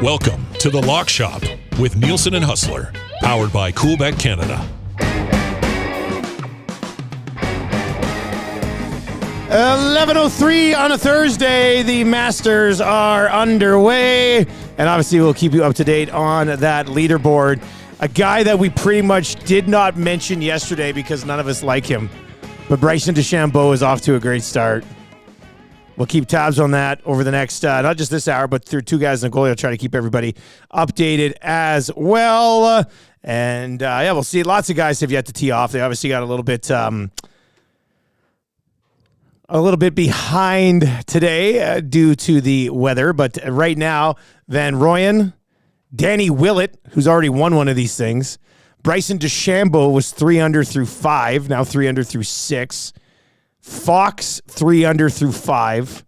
Welcome to The Lock Shop with Nielson and Hustler, powered by Coolbet Canada. 11:03 on a Thursday. The Masters are underway, and obviously we'll keep you up to date on that leaderboard. A guy that we pretty much did not mention yesterday because none of us like him, but Bryson DeChambeau is off to a great start. We'll keep tabs on that over the next, not just this hour, but through Two Guys and a Goalie. I'll try to keep everybody updated as well. And we'll see. Lots of guys have yet to tee off. They obviously got a little bit behind today due to the weather. But right now, Van Rooyen, Danny Willett, who's already won one of these things. Bryson DeChambeau was 3 under through 5, now 3 under through 6. Fox, 3 under through 5.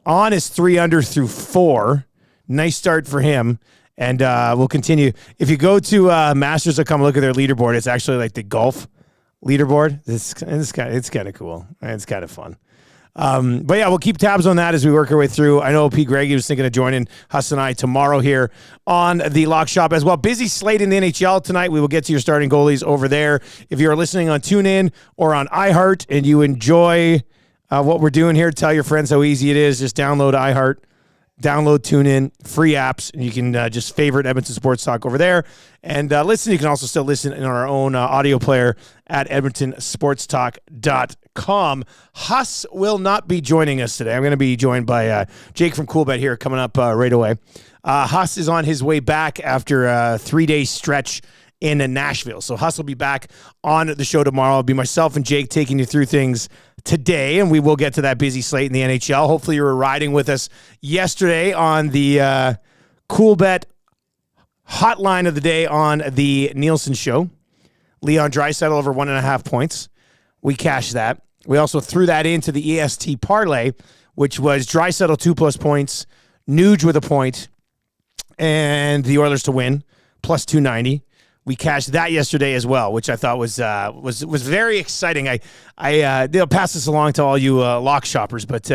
On is 3 under through 4. Nice start for him. And we'll continue. If you go to Masters.com, look at their leaderboard. It's actually like the golf leaderboard. It's kind of cool. It's kind of fun. But yeah, we'll keep tabs on that as we work our way through. I know P. Greggy was thinking of joining Huss and I tomorrow here on the Lock Shop as well. Busy slate in the NHL tonight. We will get to your starting goalies over there. If you're listening on TuneIn or on iHeart and you enjoy what we're doing here, tell your friends how easy it is. Just download iHeart, download TuneIn, free apps, and you can just favorite Edmonton Sports Talk over there. And listen, you can also still listen in our own audio player at edmontonsportstalk.com. Huss will not be joining us today. I'm going to be joined by Jake from Coolbet here coming up right away. Huss is on his way back after a 3-day stretch in Nashville. So Huss will be back on the show tomorrow. It'll be myself and Jake taking you through things today, and we will get to that busy slate in the NHL. Hopefully you were riding with us yesterday on the Coolbet hotline of the day on the Nielson show. Leon Draisaitl over 1.5 points. We cashed that. We also threw that into the EST parlay, which was Draisaitl 2+ points, Nuge with a point, and the Oilers to win, plus 290. We cashed that yesterday as well, which I thought was very exciting. They'll pass this along to all you lock shoppers, but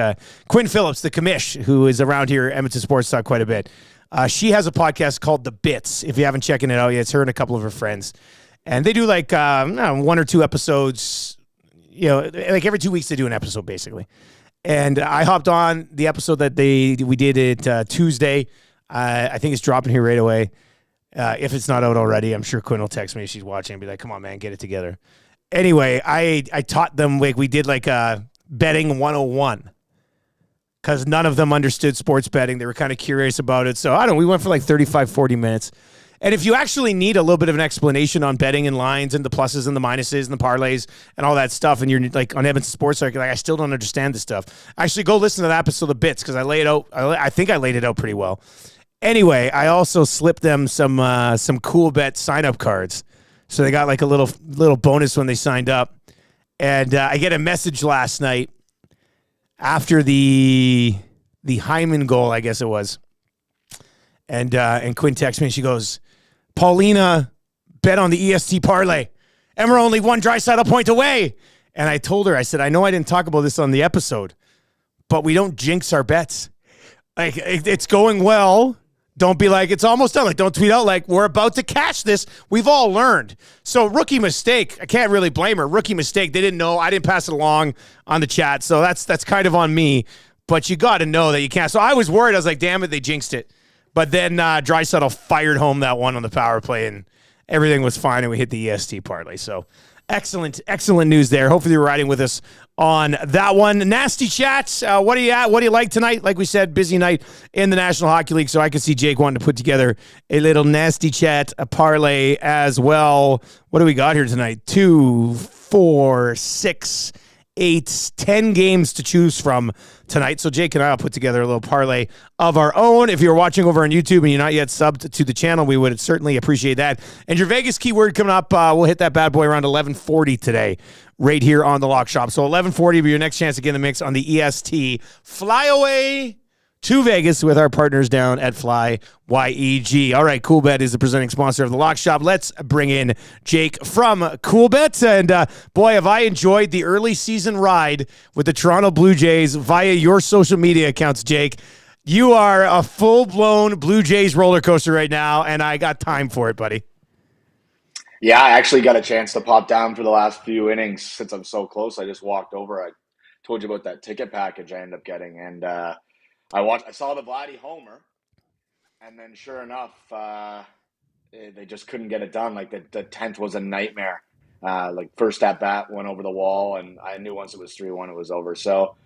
Quinn Phillips, the commish, who is around here at Edmonton Sports Talk quite a bit, she has a podcast called The Bits. If you haven't checked it out yet, it's her and a couple of her friends. And they do like 1 or 2 episodes, like every 2 weeks they do an episode basically. And I hopped on the episode that we did it Tuesday. I think it's dropping here right away. If it's not out already, I'm sure Quinn will text me if she's watching and be like, come on, man, get it together. Anyway, I taught them, like we did like a betting 101 because none of them understood sports betting. They were kind of curious about it. So we went for like 35, 40 minutes. And if you actually need a little bit of an explanation on betting and lines and the pluses and the minuses and the parlays and all that stuff, and you're like on Edmonton Sports Talk, like I still don't understand this stuff. Actually, go listen to that episode of Bits because I lay it out. I think I laid it out pretty well. Anyway, I also slipped them some Coolbet sign-up cards. So they got like a little bonus when they signed up. And I get a message last night after the Hyman goal, I guess it was. And Quinn texts me and she goes, Paulina bet on the EST parlay, and we're only 1 Draisaitl point away. And I told her, I said, I know I didn't talk about this on the episode, but we don't jinx our bets. Like, it's going well. Don't be like, it's almost done. Like, don't tweet out like, we're about to cash this. We've all learned. So rookie mistake. I can't really blame her. Rookie mistake. They didn't know. I didn't pass it along on the chat. So that's kind of on me. But you got to know that you can't. So I was worried. I was like, damn it, they jinxed it. But then Draisaitl fired home that one on the power play, and everything was fine, and we hit the EST parlay. So excellent news there. Hopefully you're riding with us on that one. Nasty chats. What are you at? What do you like tonight? Like we said, busy night in the National Hockey League, so I could see Jake wanting to put together a little nasty chat, a parlay as well. What do we got here tonight? 2, 4, 6, 10 games to choose from tonight. So Jake and I will put together a little parlay of our own. If you're watching over on YouTube and you're not yet subbed to the channel, we would certainly appreciate that. And your Vegas keyword coming up, we'll hit that bad boy around 11:40 today, right here on the Lock Shop. So 11:40 will be your next chance to get in the mix on the EST Flyaway to Vegas with our partners down at Fly YEG. All right, Coolbet is the presenting sponsor of the Lock Shop. Let's bring in Jake from Coolbet. And boy, have I enjoyed the early season ride with the Toronto Blue Jays via your social media accounts, Jake. You are a full-blown Blue Jays roller coaster right now, and I got time for it, buddy. Yeah, I actually got a chance to pop down for the last few innings since I'm so close. I just walked over. I told you about that ticket package I ended up getting, and I saw the Vladdy homer, and then sure enough, they just couldn't get it done. Like the 10th was a nightmare. Like first at bat went over the wall, and I knew once it was 3-1, it was over. So,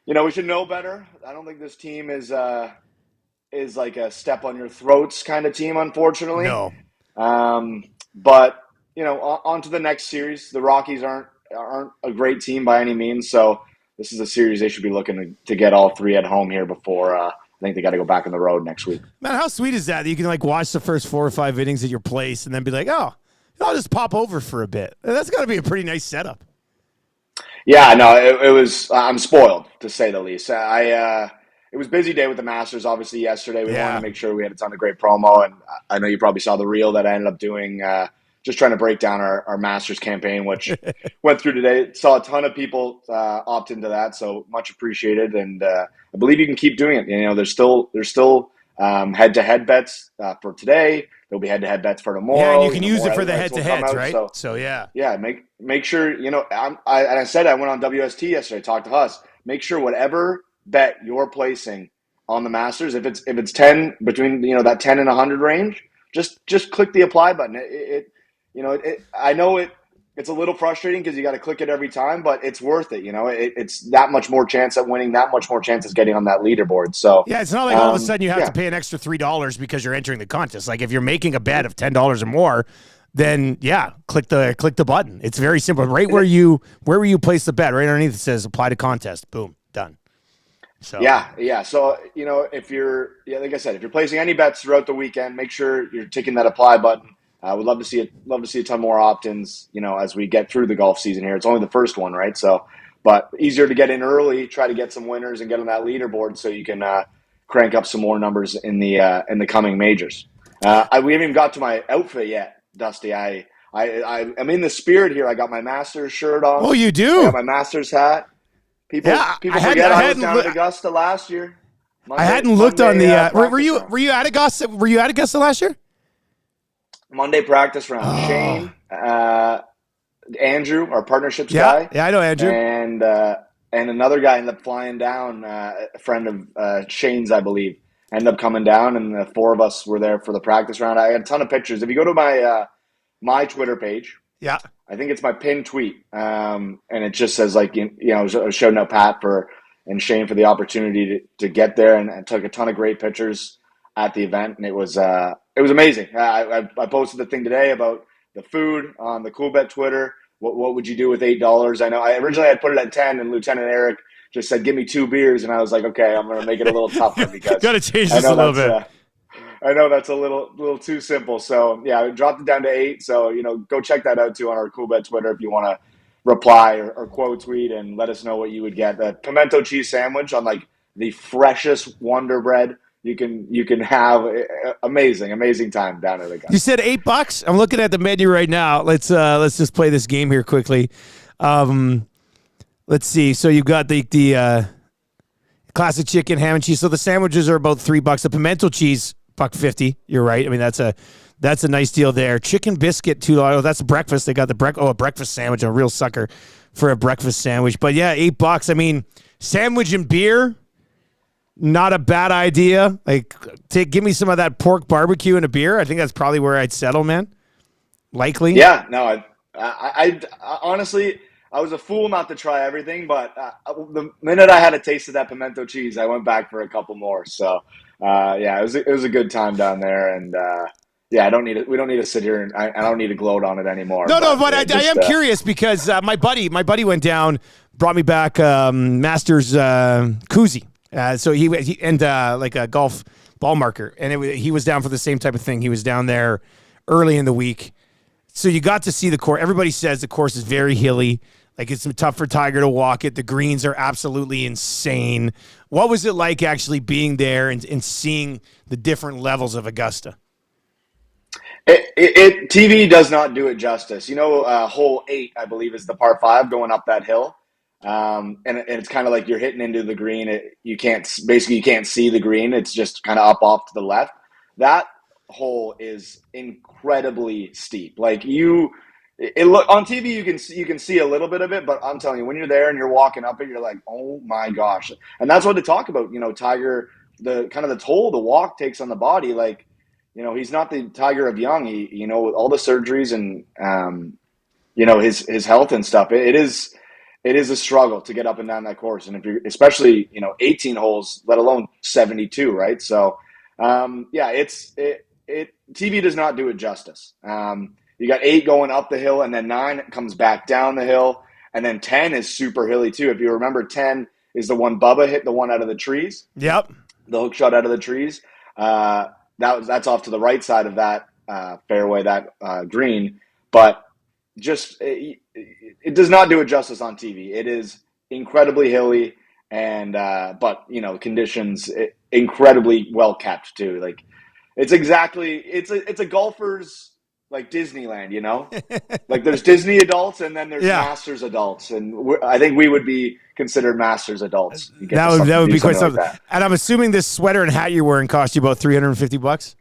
we should know better. I don't think this team is like a step on your throats kind of team, unfortunately. No. But on to the next series. The Rockies aren't a great team by any means, so this is a series they should be looking to get all three at home here before I think they got to go back on the road next week. Man, how sweet is that you can watch the first 4 or 5 innings at your place and then be like, oh, I'll just pop over for a bit. That's got to be a pretty nice setup. Yeah, no, it was. I'm spoiled to say the least. It was a busy day with the Masters. Obviously, yesterday we wanted to make sure we had a ton of great promo, and I know you probably saw the reel that I ended up doing. Just trying to break down our Masters campaign, which went through today. Saw a ton of people opt into that, so much appreciated. And I believe you can keep doing it. There's still head-to-head bets for today. There'll be head-to-head bets for tomorrow. Yeah, and you can use it for the head-to-heads, right? So yeah. Yeah, make sure, I said I went on WST yesterday, talked to Huss. Make sure whatever bet you're placing on the Masters, if it's 10, between, that 10 and 100 range, just click the apply button. I know it's a little frustrating because you got to click it every time, but it's worth it. It's that much more chance at winning, that much more chance of getting on that leaderboard. So yeah, it's not like all of a sudden you have to pay an extra $3 because you're entering the contest. Like if you're making a bet of $10 or more, then click the button. It's very simple. Right where you place the bet, right underneath it says apply to contest. Boom, done. So yeah. So if you're like I said, if you're placing any bets throughout the weekend, make sure you're ticking that apply button. We'd love to see a ton more opt-ins, as we get through the golf season here. It's only the first one, right? So, but easier to get in early, try to get some winners and get on that leaderboard so you can crank up some more numbers in the coming majors. We haven't even got to my outfit yet, Dusty. I'm in the spirit here. I got my Masters shirt on. Oh, you do? I got my Masters hat. People forget I was down at Augusta last year. I hadn't looked on the. Were you at Augusta? Were you at Augusta last year? Monday practice round. Shane, Andrew, our partnerships guy. Yeah, I know Andrew. And another guy ended up flying down, a friend of Shane's, I believe, ended up coming down, and the 4 of us were there for the practice round. I had a ton of pictures. If you go to my Twitter page, I think it's my pinned tweet, and it just says I was shouting out Pat and Shane for the opportunity to get there, and took a ton of great pictures at the event, and it was amazing. I posted the thing today about the food on the Coolbet Twitter. What would you do with $8? I know I originally had put it at 10, and Lieutenant Eric just said, "Give me 2 beers," and I was like, "Okay, I'm going to make it a little tougher because got to change this a little bit." I know that's a little too simple. So yeah, I dropped it down to 8. So go check that out too on our Coolbet Twitter if you want to reply or quote tweet and let us know what you would get. The pimento cheese sandwich on the freshest Wonder Bread. You can have amazing time down at the guy. You said $8. I'm looking at the menu right now. Let's just play this game here quickly. Let's see. So you've got the classic chicken, ham and cheese. So the sandwiches are about $3. The pimento cheese, $1.50. You're right. I mean that's a nice deal there. Chicken biscuit, $2. Oh, that's breakfast. They got a breakfast sandwich. A real sucker for a breakfast sandwich. But yeah, $8. I mean, sandwich and beer. Not a bad idea. Give me some of that pork barbecue and a beer. I think that's probably where I'd settle, man. Likely. Yeah, no, I honestly, I was a fool not to try everything, but the minute I had a taste of that pimento cheese, I went back for a couple more. So, it was a good time down there, and we don't need to sit here and I don't need to gloat on it anymore. No, but I am curious because my buddy went down brought me back Masters koozie. So he and like a golf ball marker, and he was down for the same type of thing. He was down there early in the week, so you got to see the course. Everybody says the course is very hilly. Like, it's tough for Tiger to walk it. The greens are absolutely insane. What was it like actually being there and seeing the different levels of Augusta? TV does not do it justice. Hole 8, I believe, is the par 5 going up that hill. And it's kind of like you're hitting into the green. You can't see the green. It's just kind of up off to the left. That hole is incredibly steep. Like, look on TV, you can see a little bit of it, but I'm telling you, when you're there and you're walking up it, you're like, oh my gosh. And that's what they talk about. Tiger, the kind of the toll the walk takes on the body. Like, he's not the Tiger of young. He, with all the surgeries and his health and stuff. It is a struggle to get up and down that course, and if you're especially 18 holes, let alone 72, right? So, TV does not do it justice. You got 8 going up the hill, and then 9 comes back down the hill, and then 10 is super hilly too. If you remember, 10 is the one Bubba hit, the one out of the trees. Yep, the hook shot out of the trees. That's off to the right side of that fairway, that green, but just it does not do it justice on TV. It is incredibly hilly, and but conditions incredibly well kept too. Like, it's a golfer's like Disneyland, like there's Disney adults and then there's Masters adults, and I think we would be considered Masters adults. That would be quite something. Like, and I'm assuming this sweater and hat you're wearing cost you about $350.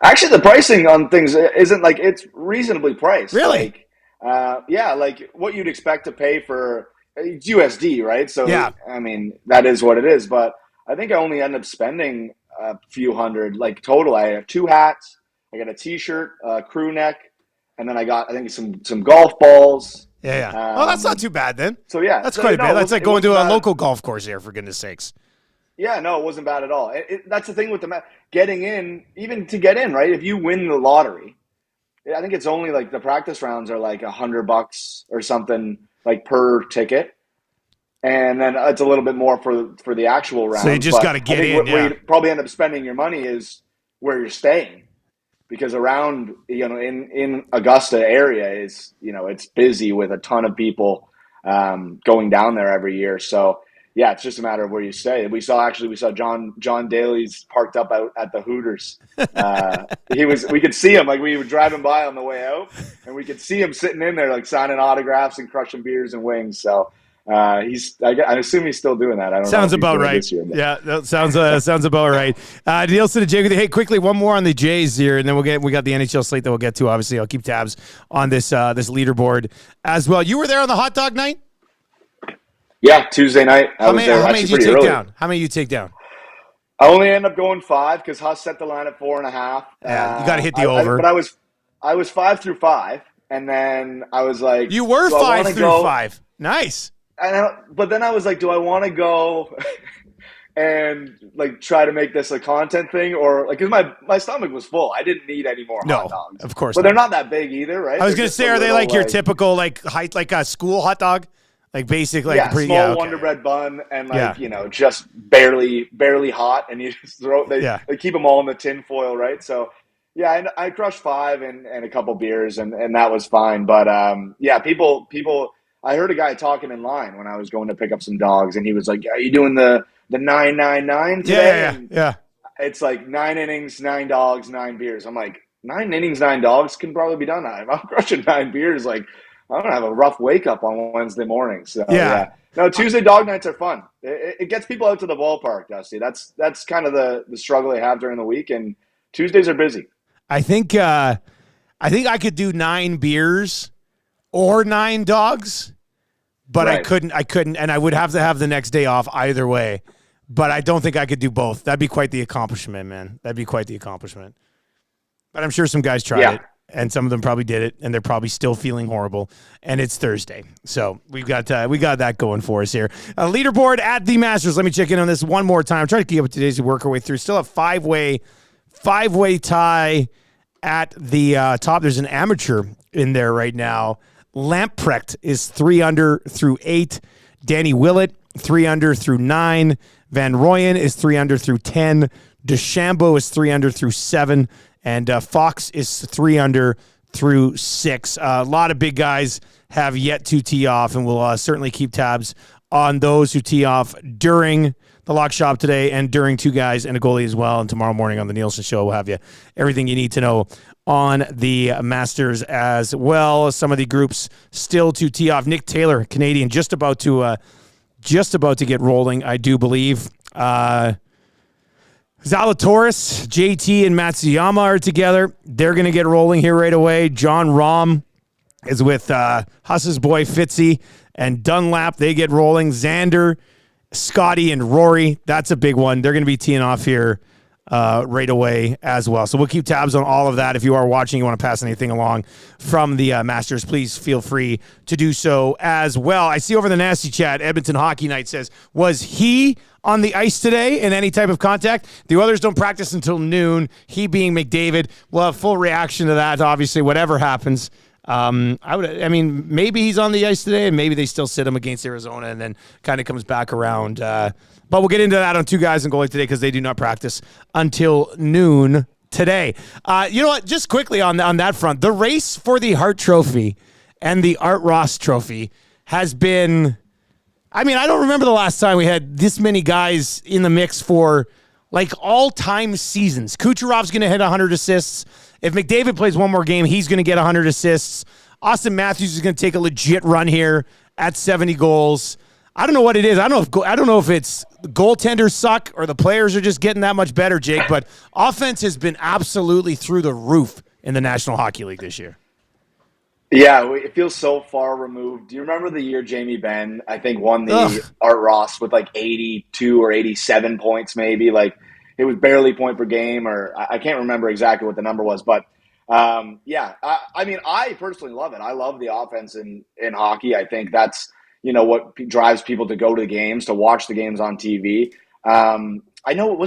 Actually, the pricing on things isn't like, it's reasonably priced. Really? Like, like what you'd expect to pay for USD, right? So I mean, that is what it is. But I think I only end up spending a few hundred, like total. I have 2 hats. I got a T-shirt, a crew neck, and then I got, I think, some golf balls. Yeah. Well, that's not too bad then. So yeah, that's quite a bit. That's like going to a local golf course here, for goodness sakes. Yeah, no, it wasn't bad at all. That's the thing with getting in, even to get in, right? If you win the lottery, I think it's only like the practice rounds are like $100 or something, like per ticket, and then it's a little bit more for the actual round. So you just got to get in. Where you probably end up spending your money is where you're staying. Because around, in Augusta area is, it's busy with a ton of people going down there every year. So, yeah, it's just a matter of where you stay. We saw John Daly's parked up out at the Hooters. We could see him, like we were driving by on the way out, and we could see him sitting in there, like signing autographs and crushing beers and wings. So, I assume he's still doing that. I don't know. Sounds about right. This year, yeah, that sounds about right. Nielson and Jake, hey, quickly one more on the Jays here, and then we got the NHL slate that we'll get to. Obviously, I'll keep tabs on this leaderboard as well. You were there on the hot dog night? Yeah, Tuesday night. How many did you take down? How many did you take down? I only ended up going 5 because Huss set the line at 4.5. Yeah, you got to hit the over. But I was 5 through 5, and then I was like, you were 5 through 5. Nice. But then I was like, do I want to go and like try to make this a content thing, or like, because my stomach was full, I didn't need any more hot dogs. Of course, but they're not that big either, right? I was gonna say, are they like your typical like a school hot dog, like basic, like small Wonder Bread bun and like just barely hot, and you just they keep them all in the tin foil, right? So yeah, I crushed 5 and a couple beers, and that was fine. But people. I heard a guy talking in line when I was going to pick up some dogs, and he was like, "Are you doing the 999 today?" Yeah. It's like 9 innings, 9 dogs, 9 beers. I'm like, 9 innings, 9 dogs can probably be done. I'm crushing 9 beers. Like, I'm gonna have a rough wake up on Wednesday morning. So yeah. No, Tuesday dog nights are fun. It gets people out to the ballpark, Dusty. That's kind of the struggle they have during the week, and Tuesdays are busy. I think I could do 9 beers or 9 dogs. But right. I couldn't, and I would have to have the next day off either way. But I don't think I could do both. That'd be quite the accomplishment, man. That'd be quite the accomplishment. But I'm sure some guys tried it, and some of them probably did it, and they're probably still feeling horrible. And it's Thursday, so we got that going for us here. Leaderboard at the Masters. Let me check in on this one more time. I'm trying to keep up to date as we work our way through. Still a five-way tie at the top. There's an amateur in there right now. Lamprecht is 3 under through 8. Danny Willett, 3 under through 9. Van Rooyen is 3 under through 10. DeChambeau is 3 under through 7. And Fox is 3 under through 6. A lot of big guys have yet to tee off, and we'll certainly keep tabs on those who tee off during the lock shop today and during Two Guys and a Goalie as well. And tomorrow morning on the Nielsen Show, we'll have you everything you need to know on the Masters as well. Some of the groups still to tee off. Nick Taylor, Canadian, just about to get rolling, I do believe. Zalatoris, JT, and Matsuyama are together. They're going to get rolling here right away. John Rahm is with Huss's boy Fitzy and Dunlap. They get rolling. Xander, Scotty, and Rory. That's a big one. They're going to be teeing off here right away as well. So we'll keep tabs on all of that. If you are watching, you want to pass anything along from the Masters, please feel free to do so as well. I see over the nasty chat, Edmonton Hockey Night says, was he on the ice today in any type of contact? The others don't practice until noon. He being McDavid. We'll have full reaction to that, obviously, whatever happens. Maybe he's on the ice today, and maybe they still sit him against Arizona, and then kind of comes back around. But we'll get into that on Two Guys and Goalie today because they do not practice until noon today. You know what? Just quickly on that front, the race for the Hart Trophy and the Art Ross Trophy has been. I mean, I don't remember the last time we had this many guys in the mix for like all-time seasons. Kucherov's going to hit 100 assists. If McDavid plays one more game, he's going to get 100 assists. Austin Matthews is going to take a legit run here at 70 goals. I don't know what it is. I don't know if it's the goaltenders suck or the players are just getting that much better, Jake, but offense has been absolutely through the roof in the National Hockey League this year. Yeah, it feels so far removed. Do you remember the year Jamie Benn, I think, won the Art Ross with like 82 or 87 points maybe? Like, it was barely point per game, or I can't remember exactly what the number was. But, I personally love it. I love the offense in hockey. I think that's, what drives people to go to the games, to watch the games on TV. I know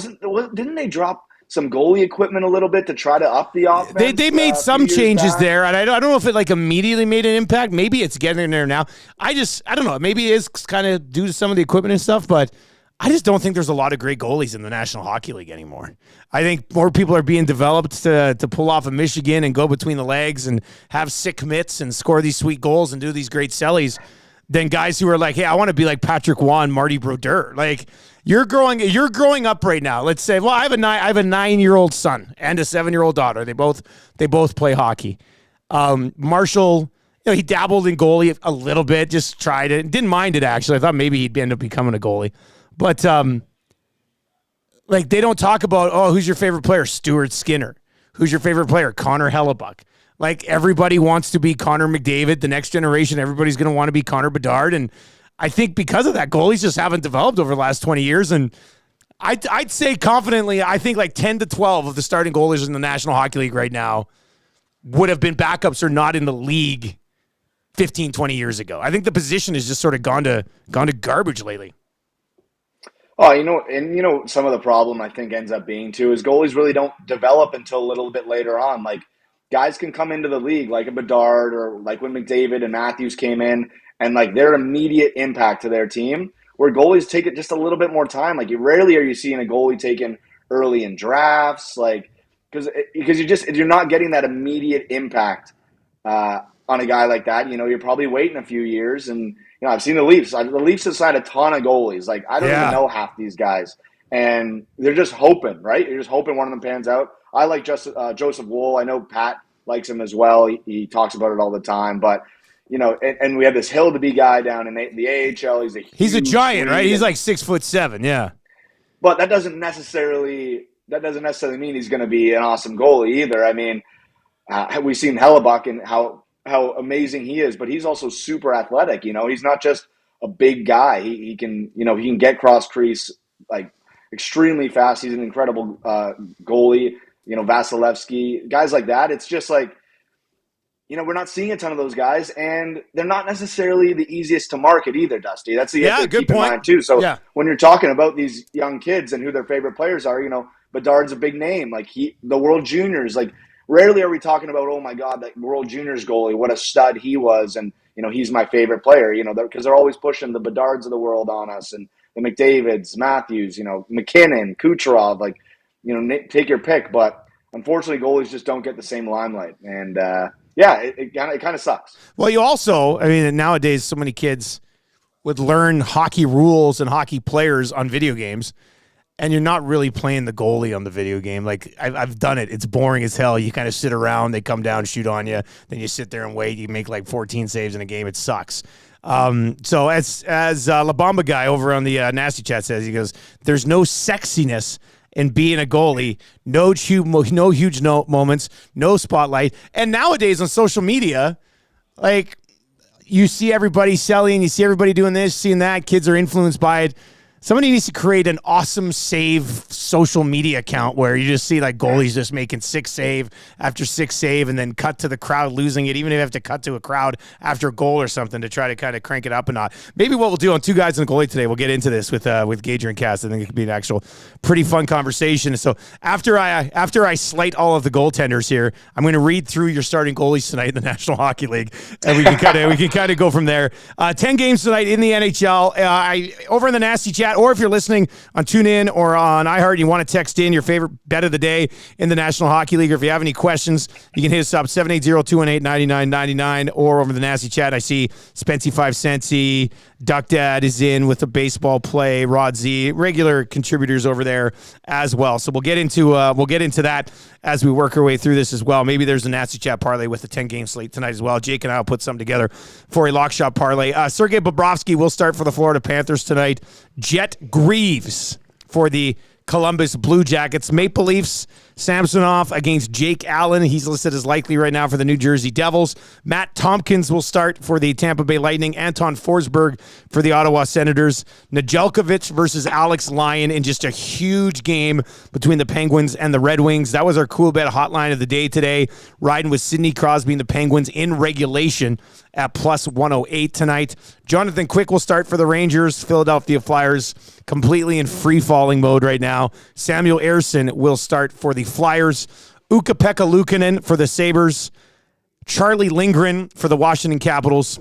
didn't they drop some goalie equipment a little bit to try to up the offense? They made some changes there, and I don't know if it like immediately made an impact. Maybe it's getting in there now. I don't know. Maybe it is kind of due to some of the equipment and stuff, but I just don't think there's a lot of great goalies in the National Hockey League anymore. I think more people are being developed to pull off a Michigan and go between the legs and have sick mitts and score these sweet goals and do these great sellies than guys who are like, hey, I want to be like Patrick Waugh and Marty Brodeur. Like, you're growing up right now. Let's say, well, I have a 9-year-old son and a 7-year-old daughter. They both play hockey. Marshall, he dabbled in goalie a little bit, just tried it. Didn't mind it, actually. I thought maybe he'd end up becoming a goalie. But, they don't talk about, who's your favorite player? Stuart Skinner. Who's your favorite player? Connor Hellebuck. Like, everybody wants to be Connor McDavid. The next generation, everybody's going to want to be Connor Bedard. And I think because of that, goalies just haven't developed over the last 20 years. And I'd say confidently, I think like 10 to 12 of the starting goalies in the National Hockey League right now would have been backups or not in the league 15, 20 years ago. I think the position has just sort of gone to garbage lately. Oh, some of the problem I think ends up being too is goalies really don't develop until a little bit later on. Like, guys can come into the league like a Bedard or like when McDavid and Matthews came in and like their immediate impact to their team, where goalies take it just a little bit more time. Like, rarely are you seeing a goalie taken early in drafts, like because you're not getting that immediate impact on a guy like that. You're probably waiting a few years, and I've seen the Leafs. The Leafs have signed a ton of goalies. Like, I don't even know half these guys, and they're just hoping, right? You're just hoping one of them pans out. I like Joseph Wool. I know Pat likes him as well. He talks about it all the time. But, and we have this Hill-to-be guy down in the AHL. He's a giant, right? He's like 6'7", yeah. But that doesn't necessarily mean he's going to be an awesome goalie either. I mean, we've seen Hellebuck and how amazing he is, but he's also super athletic. He's not just a big guy. He can get cross crease like extremely fast. He's an incredible goalie. Vasilevsky, guys like that. It's just like, we're not seeing a ton of those guys, and they're not necessarily the easiest to market either, Dusty. That's the thing to keep in mind too. So when you're talking about these young kids and who their favorite players are, Bedard's a big name. Like, the World Juniors, like, rarely are we talking about, oh my God, that World Juniors goalie, what a stud he was, and he's my favorite player. Because they're always pushing the Bedards of the world on us, and the McDavids, Matthews, McKinnon, Kucherov, take your pick. But unfortunately, goalies just don't get the same limelight, and it kind of sucks. Well, you also, nowadays so many kids would learn hockey rules and hockey players on video games, and you're not really playing the goalie on the video game. Like, I've done it. It's boring as hell. You kind of sit around, they come down, shoot on you, then you sit there and wait. You make like 14 saves in a game. It sucks. So as La Bamba guy over on the Nasty Chat says, he goes, there's no sexiness in being a goalie, no huge moments, no spotlight. And nowadays on social media, like, you see everybody selling, you see everybody doing this, seeing that. Kids are influenced by it. Somebody needs to create an awesome save social media account where you just see like goalies just making 6 save after 6 save and then cut to the crowd losing it, even if you have to cut to a crowd after a goal or something to try to kind of crank it up a notch. Maybe what we'll do on Two Guys and a Goalie today, we'll get into this with Gager and Cass. I think it could be an actual pretty fun conversation. So after I slate all of the goaltenders here, I'm going to read through your starting goalies tonight in the National Hockey League, and we can kind of go from there. 10 games tonight in the NHL. Over in the Nasty Chat, or if you're listening on TuneIn or on iHeart and you want to text in your favorite bet of the day in the National Hockey League, or if you have any questions, you can hit us up, 780-218-9999, or over the Nasty Chat. I see Spency 5 Centsy, Duck Dad is in with the baseball play, Rod Z, regular contributors over there as well. So we'll get into that as we work our way through this as well. Maybe there's a Nasty Chat parlay with the 10-game slate tonight as well. Jake and I will put something together for a lock shot parlay. Sergei Bobrovsky will start for the Florida Panthers tonight. Jet Greaves for the Columbus Blue Jackets. Maple Leafs, Samsonov against Jake Allen. He's listed as likely right now for the New Jersey Devils. Matt Tompkins will start for the Tampa Bay Lightning. Anton Forsberg for the Ottawa Senators. Nedeljkovic versus Alex Lyon in just a huge game between the Penguins and the Red Wings. That was our cool bet hotline of the day today. Riding with Sidney Crosby and the Penguins in regulation at plus 108 tonight. Jonathan Quick will start for the Rangers. Philadelphia Flyers completely in free-falling mode right now. Samuel Ersson will start for the Flyers. Ukko-Pekka Luukkonen for the Sabres. Charlie Lindgren for the Washington Capitals.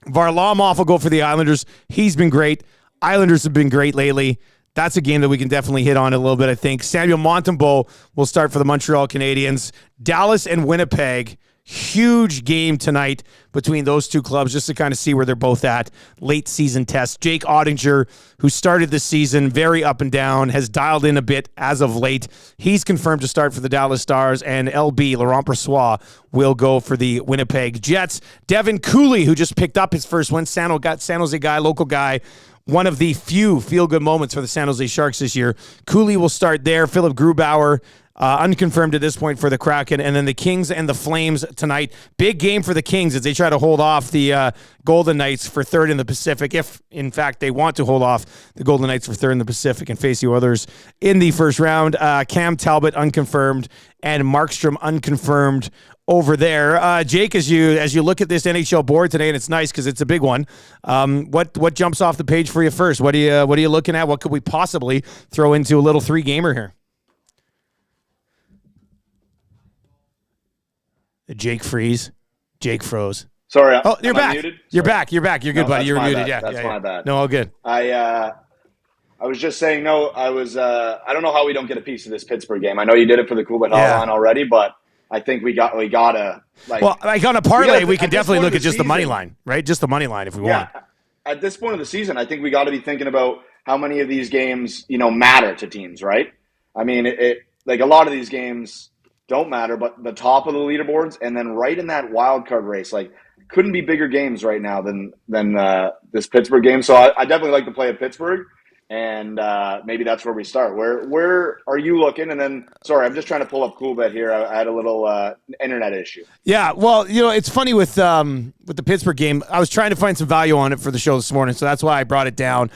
Varlamov will go for the Islanders. He's been great. Islanders have been great lately. That's a game that we can definitely hit on a little bit, I think. Samuel Montembeault will start for the Montreal Canadiens. Dallas and Winnipeg. Huge game tonight between those two clubs, just to kind of see where they're both at. Late season test. Jake Ottinger, who started the season very up and down, has dialed in a bit as of late. He's confirmed to start for the Dallas Stars, and LB, Laurent Brossoit, will go for the Winnipeg Jets. Devin Cooley, who just picked up his first win, San Jose guy, local guy, one of the few feel-good moments for the San Jose Sharks this year. Cooley will start there. Philip Grubauer, unconfirmed at this point for the Kraken. And then the Kings and the Flames tonight. Big game for the Kings as they try to hold off the Golden Knights for third in the Pacific, if, in fact, they want to hold off the Golden Knights for third in the Pacific and face the Oilers in the first round. Cam Talbot unconfirmed and Markstrom unconfirmed over there. Jake, as you look at this NHL board today, and it's nice because it's a big one, what jumps off the page for you first? What are you looking at? What could we possibly throw into a little 3-gamer here? Jake froze. Sorry. Oh, you're back. Muted? You're back. You're good, no, buddy. You're muted. Bad. Yeah, that's my bad. No, all good. I was just saying, no, I was. I don't know how we don't get a piece of this Pittsburgh game. I know you did it for the Coolbet Hotline already, but I think we gotta. Well, like on a parlay, we can definitely look at just the money line, right? Just the money line if we want. At this point of the season, I think we got to be thinking about how many of these games, matter to teams, right? I mean, it like a lot of these games don't matter, but the top of the leaderboards and then right in that wild card race, like couldn't be bigger games right now than this Pittsburgh game. So I definitely like to play at Pittsburgh, and maybe that's where we start. Where are you looking? And then, sorry, I'm just trying to pull up Coolbet here. I had a little internet issue. Yeah, well, it's funny with the Pittsburgh game. I was trying to find some value on it for the show this morning, so that's why I brought it down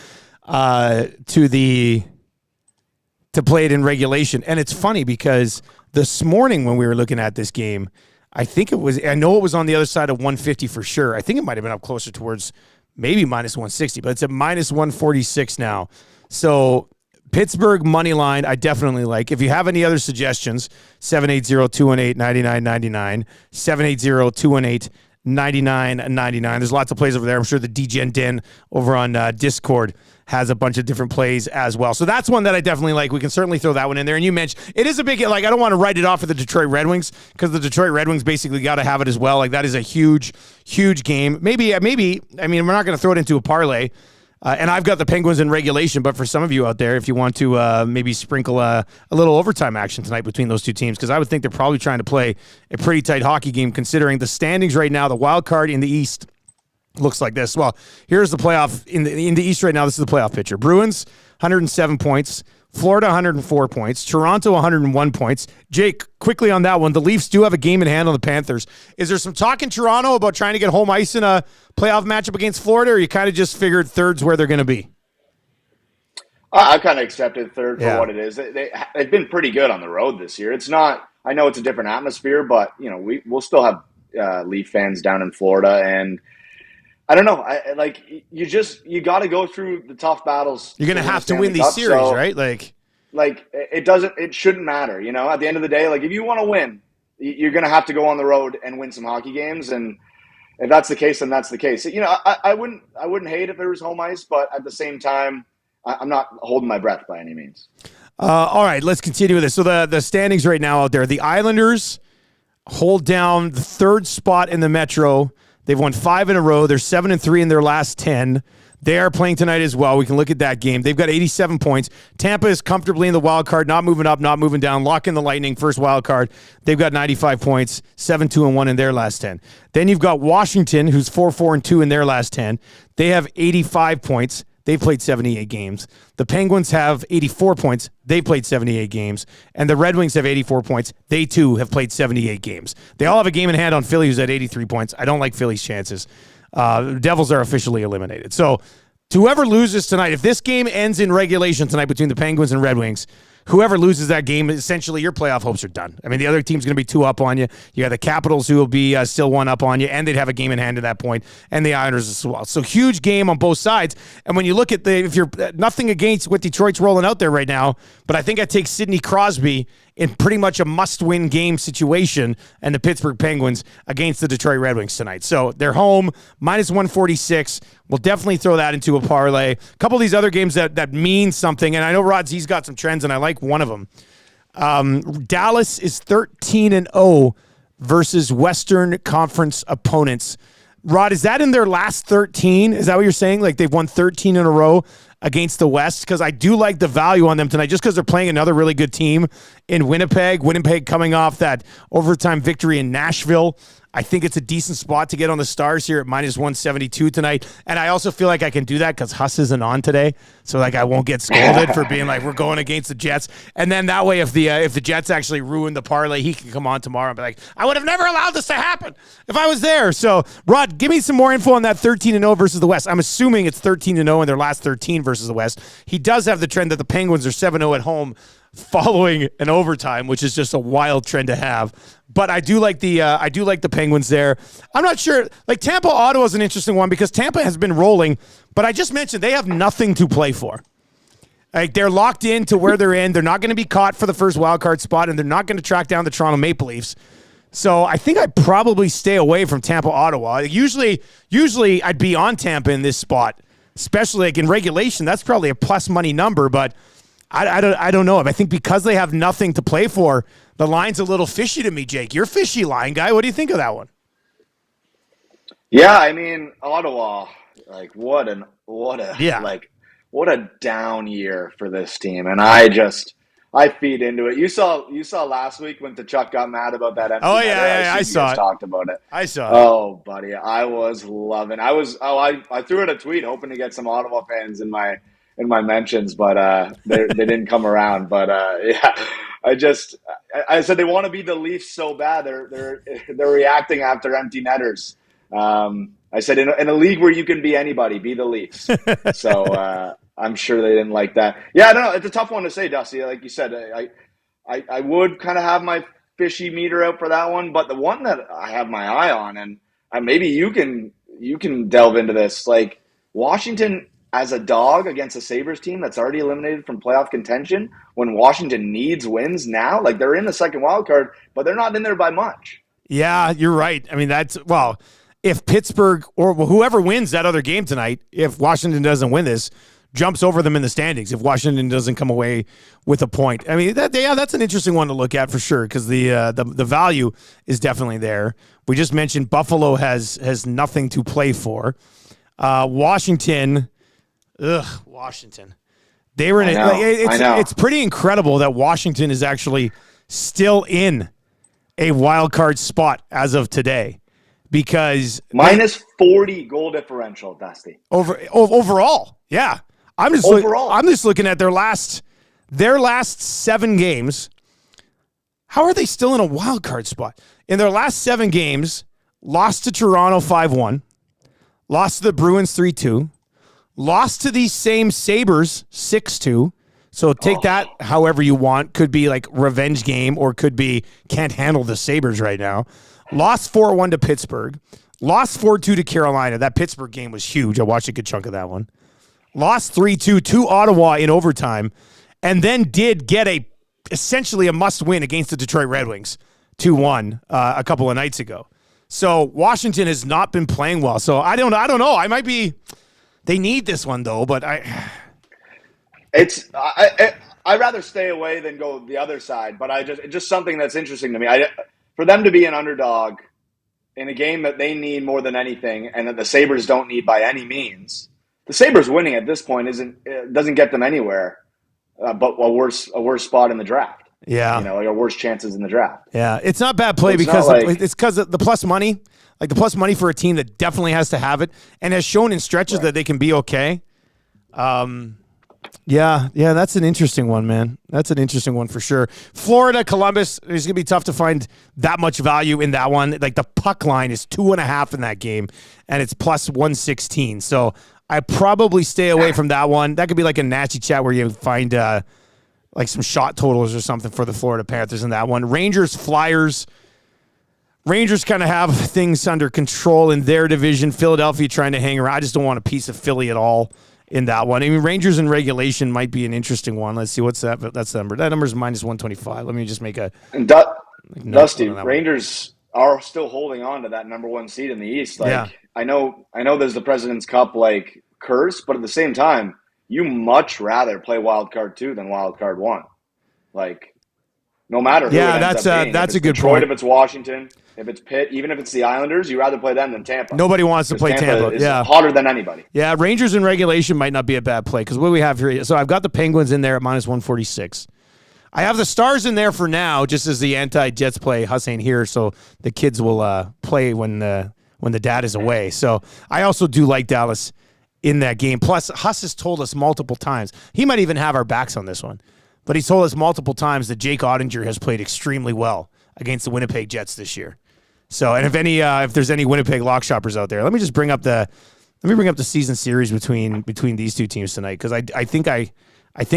to play it in regulation. And it's funny because this morning when we were looking at this game, I know it was on the other side of 150 for sure. I think it might have been up closer towards maybe minus 160, but it's at minus 146 now. So Pittsburgh money line, I definitely like. If you have any other suggestions, 780-218-9999, 780-218-9999. There's lots of plays over there. I'm sure the DGen Den over on Discord has a bunch of different plays as well. So that's one that I definitely like. We can certainly throw that one in there. And you mentioned, it is a big, like, I don't want to write it off for the Detroit Red Wings because the Detroit Red Wings basically got to have it as well. Like, that is a huge, huge game. Maybe, I mean, we're not going to throw it into a parlay. And I've got the Penguins in regulation, but for some of you out there, if you want to maybe sprinkle a little overtime action tonight between those two teams, because I would think they're probably trying to play a pretty tight hockey game considering the standings right now, the wild card in the East looks like this. Well, here's the playoff in the East right now. This is the playoff picture. Bruins, 107 points. Florida, 104 points. Toronto, 101 points. Jake, quickly on that one, the Leafs do have a game in hand on the Panthers. Is there some talk in Toronto about trying to get home ice in a playoff matchup against Florida, or you kind of just figured third's where they're going to be? I kind of accepted third for what it is. They've been pretty good on the road this year. It's not – I know it's a different atmosphere, but, we'll still have Leaf fans down in Florida, and – I don't know. You got to go through the tough battles. You're going to have to win these series, right? Like it shouldn't matter. At the end of the day, if you want to win, you're going to have to go on the road and win some hockey games. And if that's the case, then that's the case. I wouldn't hate if there was home ice, but at the same time, I'm not holding my breath by any means. All right, let's continue with this. So the standings right now out there, the Islanders hold down the third spot in the Metro. They've won 5 in a row. They're 7-3 in their last 10. They are playing tonight as well. We can look at that game. They've got 87 points. Tampa is comfortably in the wild card, not moving up, not moving down. Lock in the Lightning, first wild card. They've got 95 points, 7-2-1 in their last 10. Then you've got Washington, who's 4-4-2 in their last 10. They have 85 points. They've played 78 games. The Penguins have 84 points. They played 78 games. And the Red Wings have 84 points. They, too, have played 78 games. They all have a game in hand on Philly, who's at 83 points. I don't like Philly's chances. The Devils are officially eliminated. So whoever loses tonight, if this game ends in regulation tonight between the Penguins and Red Wings, whoever loses that game, essentially your playoff hopes are done. I mean, the other team's going to be 2 up on you. You got the Capitals who will be still 1 up on you, and they'd have a game in hand at that point, and the Islanders as well. So huge game on both sides. And when you look at if you're nothing against what Detroit's rolling out there right now, but I think I take Sidney Crosby in pretty much a must-win game situation and the Pittsburgh Penguins against the Detroit Red Wings tonight. So they're home, minus 146. We'll definitely throw that into a parlay. A couple of these other games that mean something, and I know Rod's got some trends, and I like one of them. Dallas is 13-0 versus Western Conference opponents. Rod, is that in their last 13? Is that what you're saying? Like they've won 13 in a row against the West? Because I do like the value on them tonight just because they're playing another really good team in Winnipeg. Winnipeg coming off that overtime victory in Nashville. I think it's a decent spot to get on the Stars here at minus 172 tonight. And I also feel like I can do that because Huss isn't on today. So like I won't get scolded for being like, we're going against the Jets. And then that way, if the Jets actually ruin the parlay, he can come on tomorrow and be like, I would have never allowed this to happen if I was there. So Rod, give me some more info on that 13-0 versus the West. I'm assuming it's 13-0 in their last 13 versus the West. He does have the trend that the Penguins are 7-0 at home following an overtime, which is just a wild trend to have. But I do like the Penguins there. I'm not sure. Like Tampa, Ottawa is an interesting one because Tampa has been rolling, but I just mentioned they have nothing to play for. Like they're locked in to where they're in. They're not going to be caught for the first wild card spot, and they're not going to track down the Toronto Maple Leafs. So I think I'd probably stay away from Tampa, Ottawa. Usually I'd be on Tampa in this spot, especially like in regulation. That's probably a plus money number, but I don't know. I think because they have nothing to play for, the line's a little fishy to me, Jake. You're a fishy line guy. What do you think of that one? Yeah, I mean, Ottawa, like what a down year for this team. And I feed into it. You saw last week when Tkachuk got mad about that empty netter. Yeah, I saw it. Talked about it. I saw it. Oh, buddy, I was loving. I threw in a tweet hoping to get some Ottawa fans in my mentions, but they didn't come around. But yeah, I said they want to be the Leafs so bad. They're reacting after empty netters. I said in a league where you can be anybody, be the Leafs. So I'm sure they didn't like that. Yeah, I don't know. It's a tough one to say, Dusty. Like you said, I would kind of have my fishy meter out for that one, but the one that I have my eye on, and maybe you can delve into this, like Washington. as a dog against a Sabres team that's already eliminated from playoff contention when Washington needs wins now. Like, they're in the second wild card, but they're not in there by much. Yeah, you're right. I mean, if Pittsburgh or whoever wins that other game tonight, if Washington doesn't win this, jumps over them in the standings if Washington doesn't come away with a point. I mean, that's an interesting one to look at for sure because the value is definitely there. We just mentioned Buffalo has nothing to play for. Washington. Washington. They were in it's pretty incredible that Washington is actually still in a wild card spot as of today because minus 40 goal differential, Dusty. Overall. Yeah. I'm just looking at their last 7 games. How are they still in a wild card spot? In their last 7 games, lost to Toronto 5-1, lost to the Bruins 3-2, lost to these same Sabres 6-2. So take that however you want. Could be like revenge game or could be can't handle the Sabres right now. Lost 4-1 to Pittsburgh. Lost 4-2 to Carolina. That Pittsburgh game was huge. I watched a good chunk of that one. Lost 3-2 to Ottawa in overtime. And then did get essentially a must-win against the Detroit Red Wings 2-1 a couple of nights ago. So Washington has not been playing well. So I don't know. I might be... They need this one though, but I'd rather stay away than go the other side. But it's just something that's interesting to me. For them to be an underdog in a game that they need more than anything, and that the Sabres don't need by any means, the Sabres winning at this point doesn't get them anywhere, but a worse spot in the draft. Yeah, like a worse chances in the draft. Yeah, it's not bad play because it's because of the plus money. Like the plus money for a team that definitely has to have it and has shown in stretches that they can be okay. Yeah, that's an interesting one, man. That's an interesting one for sure. Florida, Columbus, it's going to be tough to find that much value in that one. Like the puck line is 2.5 in that game, and it's plus 116. So I probably stay away from that one. That could be like a nasty chat where you find like some shot totals or something for the Florida Panthers in that one. Rangers, Flyers. Rangers kind of have things under control in their division. Philadelphia trying to hang around. I just don't want a piece of Philly at all in that one. I mean, Rangers in regulation might be an interesting one. Let's see. What's that? That's the number. That number is minus 125. Let me just make a... Dusty, Rangers are still holding on to that number 1 seed in the East. I know there's the President's Cup curse, but at the same time, you much rather play wild card 2 than wild card 1. No matter who it ends up being. That's a good Detroit, point. If it's Washington, if it's Pitt, even if it's the Islanders, you'd rather play them than Tampa. Nobody wants to play Tampa. Is hotter than anybody. Yeah, Rangers in regulation might not be a bad play because what we have here. So I've got the Penguins in there at minus 146. I have the Stars in there for now, just as the anti-Jets play. Huss ain't here, so the kids will play when the dad is away. So I also do like Dallas in that game. Plus, Huss has told us multiple times. He might even have our backs on this one. But he's told us multiple times that Jake Ottinger has played extremely well against the Winnipeg Jets this year. So, and if there's any Winnipeg lock shoppers out there, let me bring up the season series between these two teams tonight because I think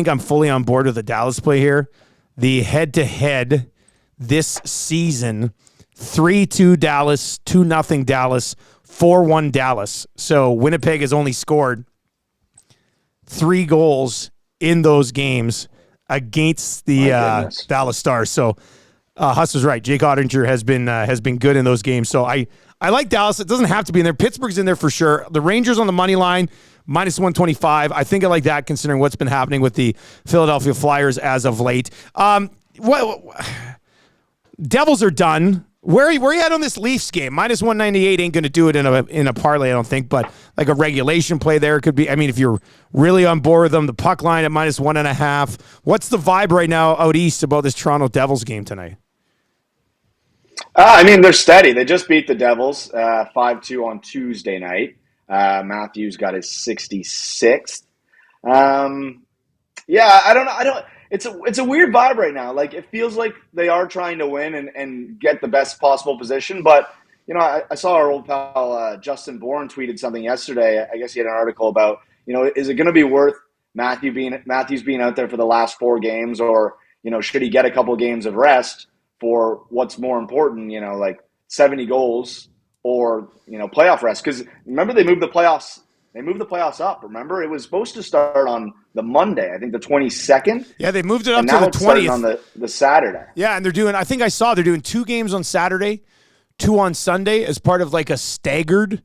I'm fully on board with the Dallas play here. The head-to-head this season, 3-2 Dallas, 2-0 Dallas, 4-1 Dallas. So Winnipeg has only scored 3 goals in those games against the Dallas Stars. So Huss was right. Jake Ottinger has been good in those games. So I like Dallas. It doesn't have to be in there. Pittsburgh's in there for sure. The Rangers on the money line, minus 125. I think I like that considering what's been happening with the Philadelphia Flyers as of late. Devils are done. Where are you at on this Leafs game? Minus 198 ain't going to do it in a parlay, I don't think, but like a regulation play there could be. I mean, if you're really on board with them, the puck line at minus 1.5. What's the vibe right now out east about this Toronto Devils game tonight? I mean, they're steady. They just beat the Devils 5-2 on Tuesday night. Matthews got his 66th. Yeah, I don't know. It's a weird vibe right now. It feels like they are trying to win and get the best possible position. But, I saw our old pal Justin Bourne tweeted something yesterday. I guess he had an article about, is it going to be worth Matthews being out there for the last 4 games or, should he get a couple games of rest for what's more important, 70 goals or, playoff rest? Because remember they moved the playoffs They moved the playoffs up. Remember, it was supposed to start on the Monday, I think the 22nd. Yeah, they moved it up and to now the it's starting 20th. on the Saturday. Yeah, and they're doing, I think I saw they're doing 2 games on Saturday, 2 on Sunday as part of like a staggered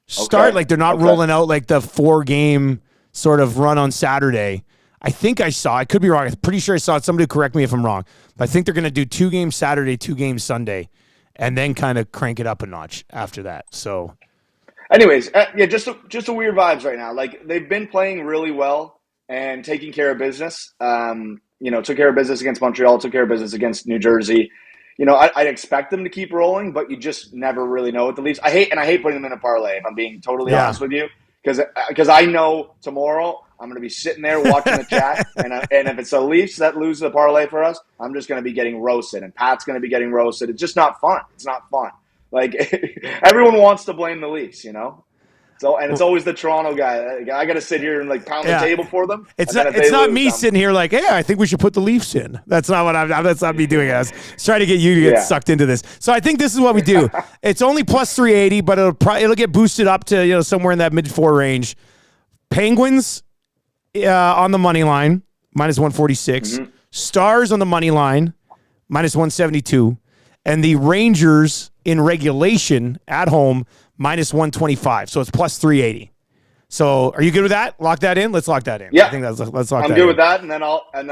start. Like they're not rolling out like the 4-game sort of run on Saturday. I think I saw, I could be wrong. I'm pretty sure I saw it. Somebody correct me if I'm wrong. But I think they're going to do 2 games Saturday, 2 games Sunday, and then kind of crank it up a notch after that. So, anyways, just a weird vibes right now. Like they've been playing really well and taking care of business. Took care of business against Montreal, took care of business against New Jersey. I'd expect them to keep rolling, but you just never really know with the Leafs. I hate putting them in a parlay, if I'm being totally honest with you, because I know tomorrow I'm going to be sitting there watching the chat, and if it's the Leafs that lose the parlay for us, I'm just going to be getting roasted, and Pat's going to be getting roasted. It's just not fun. It's not fun. Like, everyone wants to blame the Leafs, So, and it's always the Toronto guy. I got to sit here and like pound the table for them. It's not me sitting here like, hey, I think we should put the Leafs in. That's not what that's not me doing. I was trying to get you to get sucked into this. So I think this is what we do. It's only plus 380, but it'll get boosted up to somewhere in that mid-4 range. Penguins on the money line, minus 146. Mm-hmm. Stars on the money line, minus 172. And the Rangers in regulation at home, minus 125. So it's plus 380. So are you good with that? Lock that in? Let's lock that in. Yeah. I think let's lock that in. I'm good with that. And then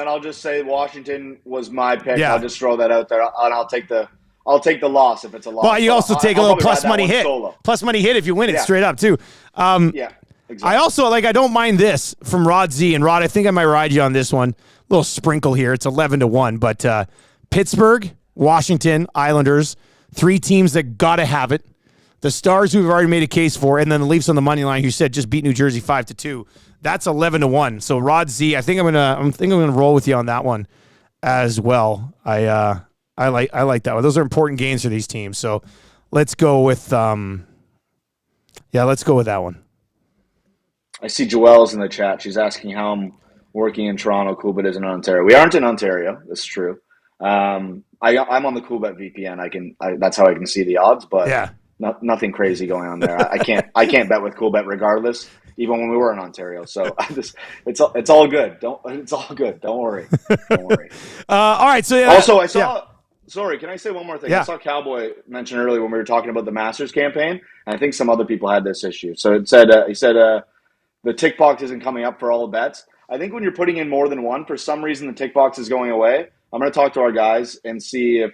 I'll just say Washington was my pick. Yeah. I'll just throw that out there, and I'll take the loss if it's a loss. Well, you also take a little plus money hit. Solo. Plus money hit if you win it straight up too. Exactly. I also I don't mind this from Rod Z. And Rod, I think I might ride you on this one. A little sprinkle here. It's 11-1, but Pittsburgh, Washington, Islanders, 3 teams that gotta have it. The Stars, who we've already made a case for, and then the Leafs on the money line, who said just beat New Jersey 5-2. That's 11-1. So Rod Z, I think I'm gonna roll with you on that one as well. I like that one. Those are important games for these teams. So let's go with let's go with that one. I see Joelle's in the chat. She's asking how I'm working in Toronto. Coolbet is in Ontario. We aren't in Ontario. That's true. I'm on the Coolbet VPN. That's how I can see the odds, but nothing crazy going on there. I can't bet with Coolbet regardless, even when we were in Ontario. So it's all good. It's all good. Don't worry. All right. So also I saw. Yeah. Sorry, can I say one more thing? Yeah. I saw Cowboy mention earlier when we were talking about the Masters campaign, and I think some other people had this issue. So he said the tick box isn't coming up for all the bets. I think when you're putting in more than one, for some reason the tick box is going away. I'm going to talk to our guys and see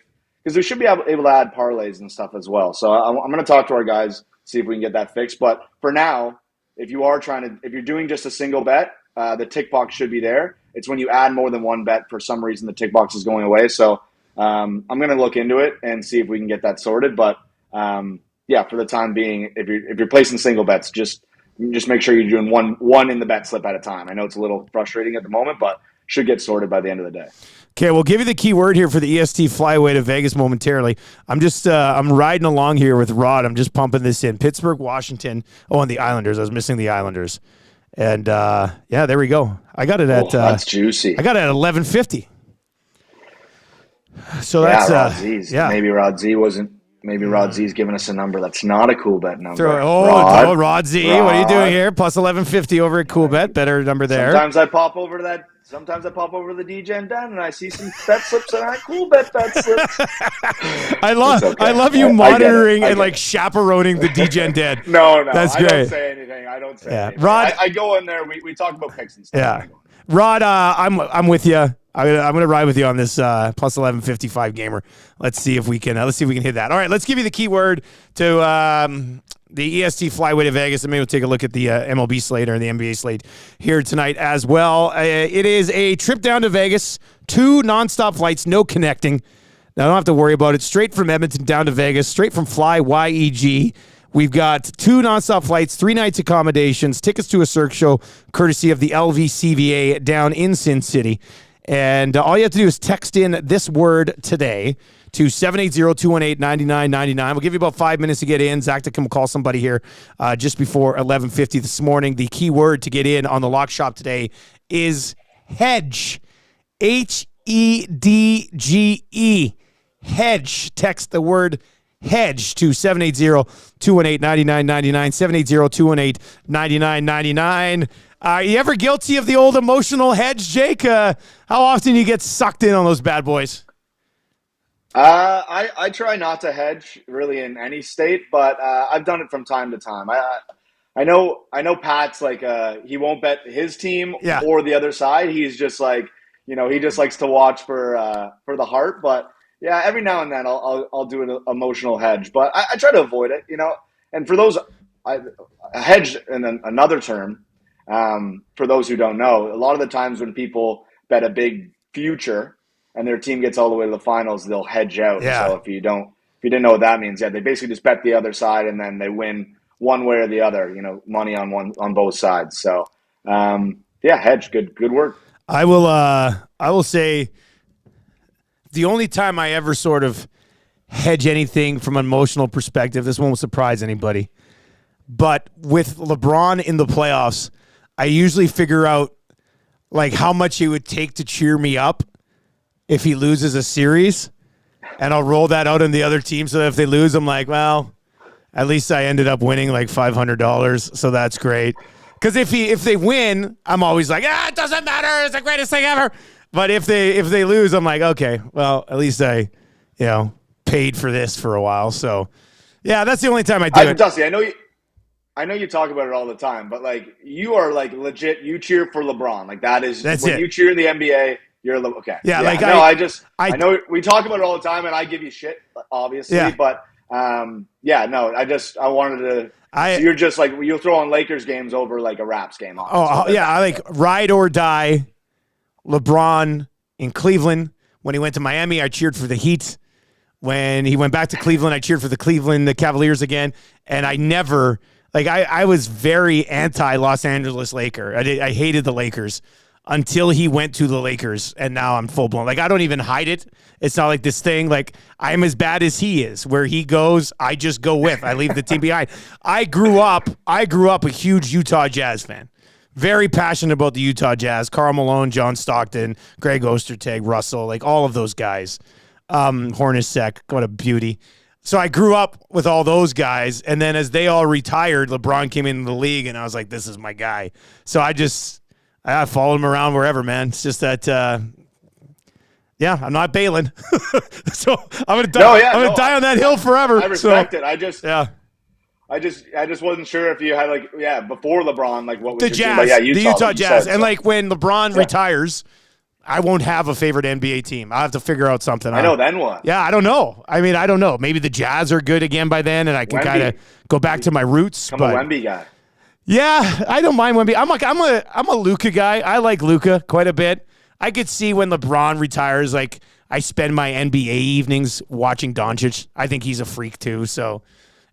because we should be able to add parlays and stuff as well. So I'm going to talk to our guys, see if we can get that fixed. But for now, if you're doing just a single bet, the tick box should be there. It's when you add more than one bet, for some reason the tick box is going away. So I'm going to look into it and see if we can get that sorted. But for the time being, if you're placing single bets, just make sure you're doing one in the bet slip at a time. I know it's a little frustrating at the moment, but should get sorted by the end of the day. Okay, we'll give you the key word here for the EST flyaway to Vegas momentarily. I'm just I'm riding along here with Rod. I'm just pumping this in. Pittsburgh, Washington. Oh, and the Islanders. I was missing the Islanders. And there we go. I got it at that's juicy. I got it at 1150. So that's Rod Z's. Maybe Rod Z wasn't. Maybe Rod Z's giving us a number that's not a Coolbet number. Rod Z, what are you doing here? Plus 1150 over at Coolbet. Better number there. Sometimes I pop over to the DGen Den and I see some bet slips and I Coolbet bet slips. I love you monitoring and like chaperoning the DGen Den. No, that's I great. Don't say anything. Anything. Rod, I go in there. We talk about picks and stuff. Yeah, Rod, I'm with you. I'm gonna ride with you on this plus 1155 gamer. Let's see if we can hit that. All right, let's give you the keyword to the EST flyway to Vegas, and maybe we'll take a look at the MLB slate or the NBA slate here tonight as well. It is a trip down to Vegas, 2 nonstop flights, no connecting. Now I don't have to worry about it. Straight from Edmonton down to Vegas, straight from Fly YEG. We've got 2 nonstop flights, 3 nights accommodations, tickets to a Cirque show, courtesy of the LVCVA down in Sin City. And all you have to do is text in this word today to 780-218-9999. We'll give you about 5 minutes to get in. Zach to come call somebody here just before 11:50 this morning. The key word to get in on the lock shop today is hedge. HEDGE. Hedge. Text the word hedge to 780-218-9999, 780-218-9999. Are you ever guilty of the old emotional hedge, Jake? How often you get sucked in on those bad boys? I try not to hedge really in any state, but I've done it from time to time. I know Pat's like he won't bet his team or the other side. He's just like, he just likes to watch for the heart. But yeah, every now and then I'll do an emotional hedge, but I try to avoid it. And for those, a hedge in another term. For those who don't know, a lot of the times when people bet a big future and their team gets all the way to the finals, they'll hedge out. Yeah. So if you didn't know what that means, they basically just bet the other side and then they win one way or the other, money on both sides. So, hedge, good work. I will say the only time I ever sort of hedge anything from an emotional perspective, this won't surprise anybody, but with LeBron in the playoffs, I usually figure out like how much it would take to cheer me up if he loses a series, and I'll roll that out on the other team so that if they lose, I'm like, well, at least I ended up winning like $500, so that's great. Because if they win, I'm always like, it doesn't matter, it's the greatest thing ever. But if they lose, I'm like, okay, well, at least I, paid for this for a while. So, yeah, that's the only time I do it. Dusty, I know you talk about it all the time, but like you are like legit. You cheer for LeBron, like that's when you cheer in the NBA. You're okay. Yeah, like I know we talk about it all the time, and I give you shit, obviously. Yeah. But I wanted to. So you're just like you'll throw on Lakers games over like a Raps game. I like ride or die. LeBron in Cleveland. When he went to Miami, I cheered for the Heat. When he went back to Cleveland, I cheered for the Cavaliers again. And I never, I was very anti-Los Angeles Laker. I hated the Lakers until he went to the Lakers, and now I'm full-blown. I don't even hide it. It's not like this thing. I'm as bad as he is. Where he goes, I just go with. I leave the team behind. I grew up a huge Utah Jazz fan. Very passionate about the Utah Jazz. Karl Malone, John Stockton, Greg Ostertag, Russell, all of those guys. Hornacek, what a beauty. So I grew up with all those guys, and then as they all retired, LeBron came into the league, and I was like, this is my guy. So I followed him around wherever, man. It's just that, I'm not bailing. So I'm gonna die. I'm gonna die on that hill forever. I respect it. I just wasn't sure if you had before LeBron, what was the Jazz, the Utah Jazz, and when LeBron retires, I won't have a favorite NBA team. I'll have to figure out something. I know. Then what? Yeah, I don't know. I mean, I don't know. Maybe the Jazz are good again by then, and I can kind of go back to my roots. I'm a Wemby guy. Yeah, I don't mind Wemby. I'm a Luka guy. I like Luka quite a bit. I could see when LeBron retires, I spend my NBA evenings watching Doncic. I think he's a freak too. So,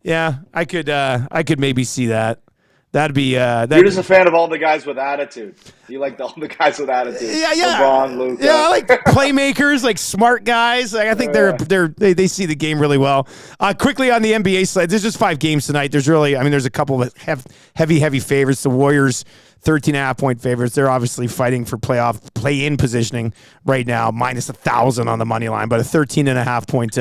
yeah, I could maybe see that. That'd be. You're just a fan of all the guys with attitude. You like all the guys with attitude. Yeah. LeBron, Luka. Yeah, I like playmakers, smart guys. I think they see the game really well. Quickly on the NBA slate, there's just 5 games tonight. There's a couple of heavy favorites. The Warriors, 13.5-point favorites. They're obviously fighting for play-in positioning right now, minus 1,000 on the money line, but a 13.5-point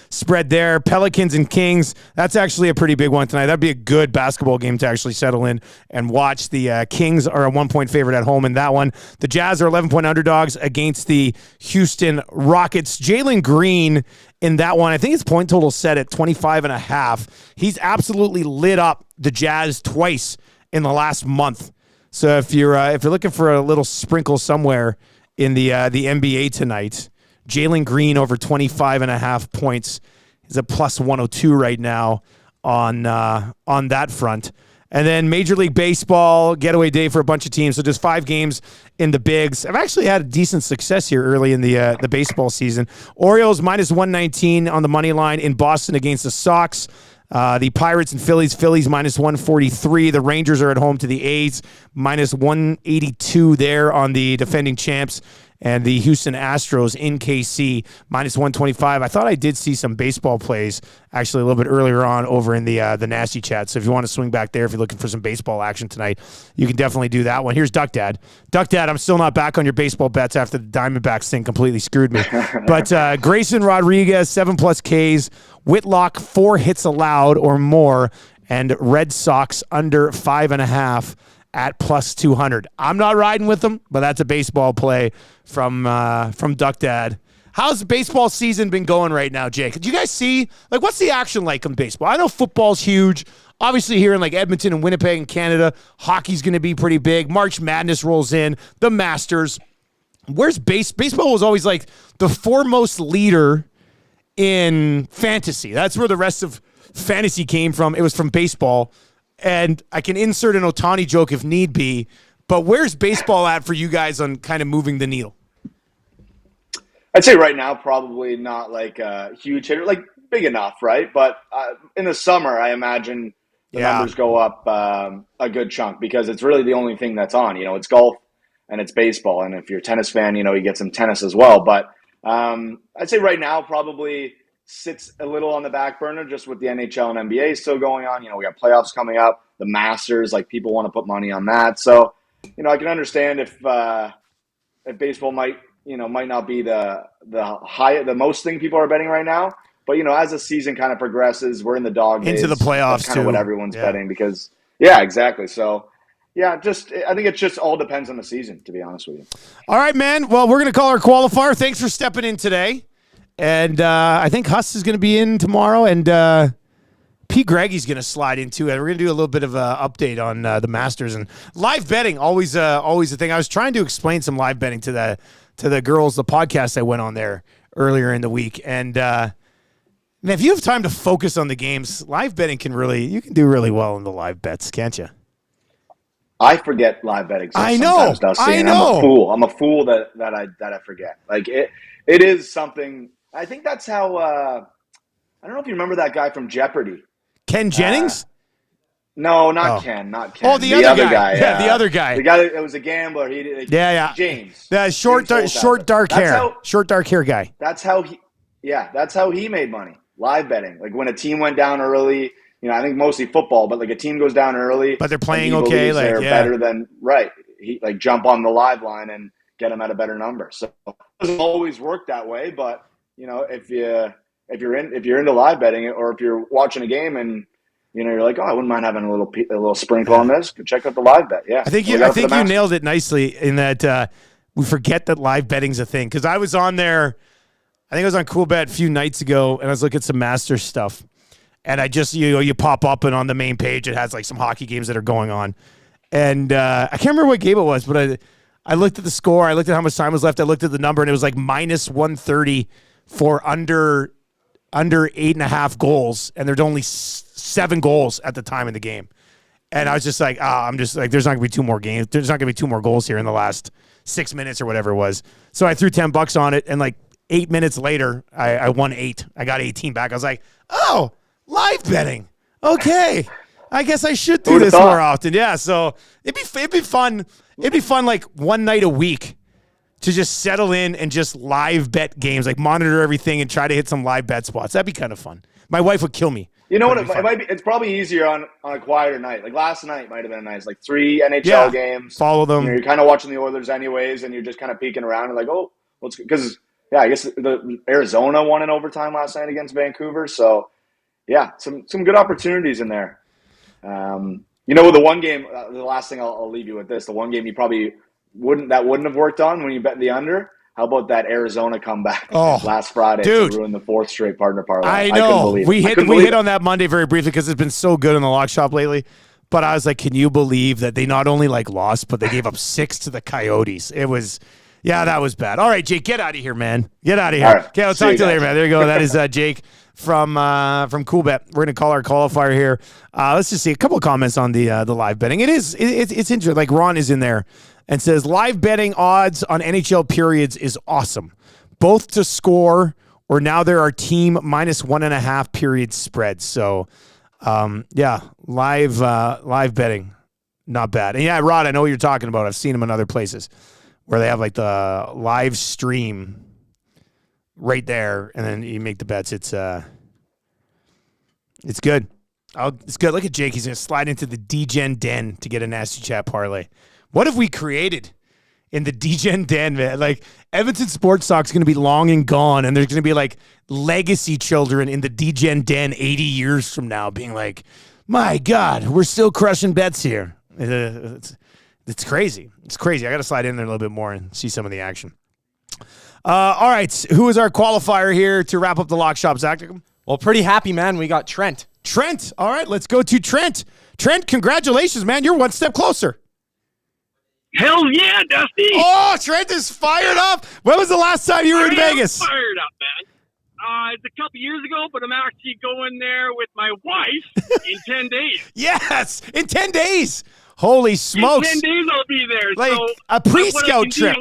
spread there. Pelicans and Kings, that's actually a pretty big one tonight. That'd be a good basketball game to actually settle in and watch. The Kings are a 1-point favorite at home in that one. The Jazz are 11-point underdogs against the Houston Rockets. Jalen Green in that one, I think his point total set at 25.5. He's absolutely lit up the Jazz twice in the last month. So if you're looking for a little sprinkle somewhere in the NBA tonight, Jalen Green over 25.5 points is a plus 102 right now on that front. And then Major League Baseball, getaway day for a bunch of teams. So just 5 games in the bigs. I've actually had a decent success here early in the baseball season. Orioles minus 119 on the money line in Boston against the Sox. The Pirates and Phillies minus 143. The Rangers are at home to the A's minus 182 there on the defending champs. and the Houston Astros in KC -125. I thought I did see some baseball plays actually a little bit earlier on over in the Nasty Chat. So if you want to swing back there, if you're looking for some baseball action tonight, you can definitely do that one. Here's Duck Dad. Duck Dad, I'm still not back on your baseball bets after the Diamondbacks thing completely screwed me. But Grayson Rodriguez, 7+ Ks. Whitlock, 4 hits allowed or more. And Red Sox under 5.5 at +200. I'm not riding with them, but that's a baseball play from Duck Dad. How's the baseball season been going right now, Jake? Did you guys see, what's the action like in baseball? I know football's huge. Obviously here in Edmonton and Winnipeg in Canada, hockey's going to be pretty big. March Madness rolls in, the Masters. Where's baseball was always the foremost leader in fantasy. That's where the rest of fantasy came from. It was from baseball. And I can insert an Ohtani joke if need be, but where's baseball at for you guys on kind of moving the needle? I'd say right now, probably not a huge hitter, big enough, right? But in the summer, I imagine the numbers go up a good chunk because it's really the only thing that's on. It's golf and it's baseball. And if you're a tennis fan, you get some tennis as well. But I'd say right now, probably sits a little on the back burner just with the NHL and NBA still going on. We got playoffs coming up, the Masters, people want to put money on that. So, I can understand if baseball might not be the most thing people are betting right now. But, as the season kind of progresses, we're in the dog days. Into the playoffs, that's kind of what everyone's betting because, exactly. So, I think it just all depends on the season, to be honest with you. All right, man. Well, we're going to call our qualifier. Thanks for stepping in today. And I think Huss is going to be in tomorrow, and Pete Greggy's going to slide into it. We're going to do a little bit of an update on the Masters and live betting. Always a thing. I was trying to explain some live betting to the girls, the podcast I went on there earlier in the week. And if you have time to focus on the games, live betting you can do really well in the live bets, can't you? I forget live betting. I know. Dustin, I know. I'm a fool. I'm a fool that I forget. It is something. I think that's how. I don't know if you remember that guy from Jeopardy. Ken Jennings? No, not Ken. Not Ken. Oh, the other guy. Yeah, the other guy. The guy that was a gambler. James. The short dark hair. Short dark hair guy. That's how he. Yeah, that's how he made money. Live betting. When a team went down early. I think mostly football, but a team goes down early, but they're playing okay. They're better than right. He jump on the live line and get them at a better number. So it doesn't always work that way, but if you're into live betting or if you're watching a game and you're like, oh, I wouldn't mind having a little sprinkle on this, check out the live bet. Yeah, I think you nailed it nicely in that we forget that live betting's a thing because I was on there. I think I was on Coolbet a few nights ago and I was looking at some Masters stuff. And I just, you pop up and on the main page, it has some hockey games that are going on. And I can't remember what game it was, but I looked at the score. I looked at how much time was left. I looked at the number and it was -130 for under 8.5 goals. And there's only 7 goals at the time in the game. And I was just there's not going to be 2 more games. There's not going to be 2 more goals here in the last 6 minutes or whatever it was. So I threw $10 on it. And 8 minutes later, I won 8. I got 18 back. I was like, oh, live betting. Okay. I guess I should do this more often. Yeah, so it'd be fun. It'd be fun one night a week to just settle in and just live bet games, monitor everything and try to hit some live bet spots. That'd be kind of fun. My wife would kill me. You know what? It might be. It's probably easier on a quieter night. Last night might have been nice. 3 NHL games. Follow them. You're kind of watching the Oilers anyways, and you're just kind of peeking around and because I guess the Arizona won in overtime last night against Vancouver, so. Yeah, some good opportunities in there. The one game, the last thing I'll leave you with this, the one game you probably wouldn't have worked on when you bet the under. How about that Arizona comeback last Friday to ruin the 4th straight partner parlay? I know. We hit on that Monday very briefly because it's been so good in the lock shop lately. But I was like, can you believe that they not only lost, but they gave up 6 to the Coyotes? It was, that was bad. All right, Jake, get out of here, man. Get out of here. Right. Okay, I'll talk to you later, man. There you go. That is Jake from Coolbet. We're going to call our qualifier here. Let's just see a couple of comments on the live betting. It's interesting. Ron is in there and says live betting odds on NHL periods is awesome, both to score or now there are team -1.5 period spreads. So, live betting, not bad. And Rod, I know what you're talking about. I've seen them in other places. where they have like the live stream right there, and then you make the bets. It's good. It's good. Look at Jake. He's going to slide into the D-Gen Den to get a nasty chat parlay. What have we created in the D-Gen Den, man? Like, Edmonton sports talk is going to be long and gone, and there's going to be like legacy children in the D-Gen Den 80 years from now being like, my God, we're still crushing bets here. It's crazy. It's crazy. I got to slide in there a little bit more and see some of the action. All right. Who is our qualifier here to wrap up the lock shop, Zach? Well, pretty happy, man. We got Trent. Trent. All right. Let's go to Trent. Trent, congratulations, man. You're one step closer. Hell yeah, Dusty. Oh, Trent is fired up. When was the last time you were in Vegas? Fired up, man. It's a couple years ago, but I'm actually going there with my wife in 10 days. Yes, in 10 days. Holy smokes. In 10 days I'll be there. Like so a pre-scout trip.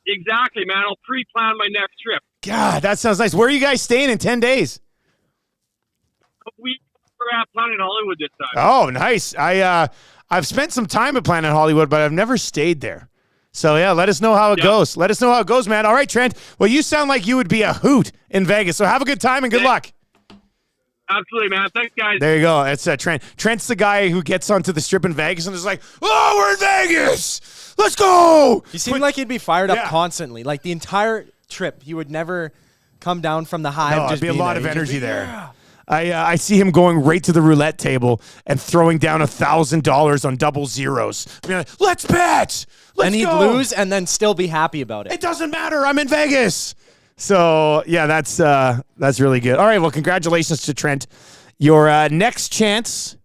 Exactly, man. I'll pre-plan my next trip. God, that sounds nice. Where are you guys staying in 10 days? We were at Planet Hollywood this time. Oh, nice. I've spent some time at Planet Hollywood, but I've never stayed there. So, yeah, let us know how it goes. Let us know how it goes, man. All right, Trent. Well, you sound like you would be a hoot in Vegas. So have a good time and good luck. Absolutely, man. Thanks, guys. There you go. That's Trent. Trent's the guy who gets onto the strip in Vegas and is like, oh, we're in Vegas. Let's go. He seemed like he'd be fired up constantly. Like the entire trip, he would never come down from the high. No, there'd be a lot of energy there. Yeah. I see him going right to the roulette table and throwing down $1,000 on double zeros. Being like, let's bet. And he'd lose and then still be happy about it. It doesn't matter. I'm in Vegas. So, yeah, that's really good. All right, well, congratulations to Trent. Your next chance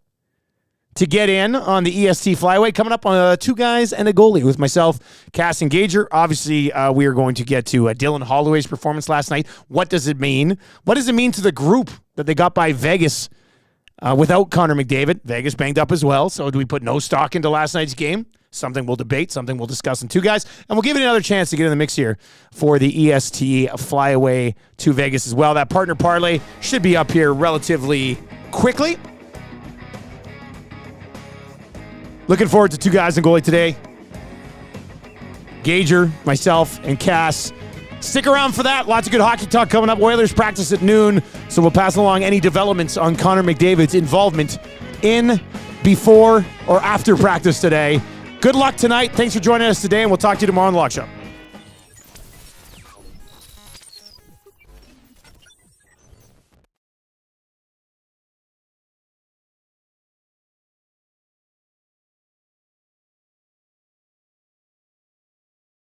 to get in on the EST Flyway coming up on two guys and a goalie with myself, Cass and Gager. Obviously, we are going to get to Dylan Holloway's performance last night. What does it mean? What does it mean to the group that they got by Vegas without Connor McDavid? Vegas banged up as well, so do we put no stock into last night's game? Something we'll debate, something we'll discuss in two guys, and we'll give it another chance to get in the mix here for the EST Flyaway to Vegas as well. That partner parlay should be up here relatively quickly. Looking forward to two guys and goalie today. Gager, myself, and Cass. Stick around for that. Lots of good hockey talk coming up. Oilers practice at noon, so we'll pass along any developments on Connor McDavid's involvement in, before, or after practice today. Good luck tonight. Thanks for joining us today, and we'll talk to you tomorrow on the Lock Shop.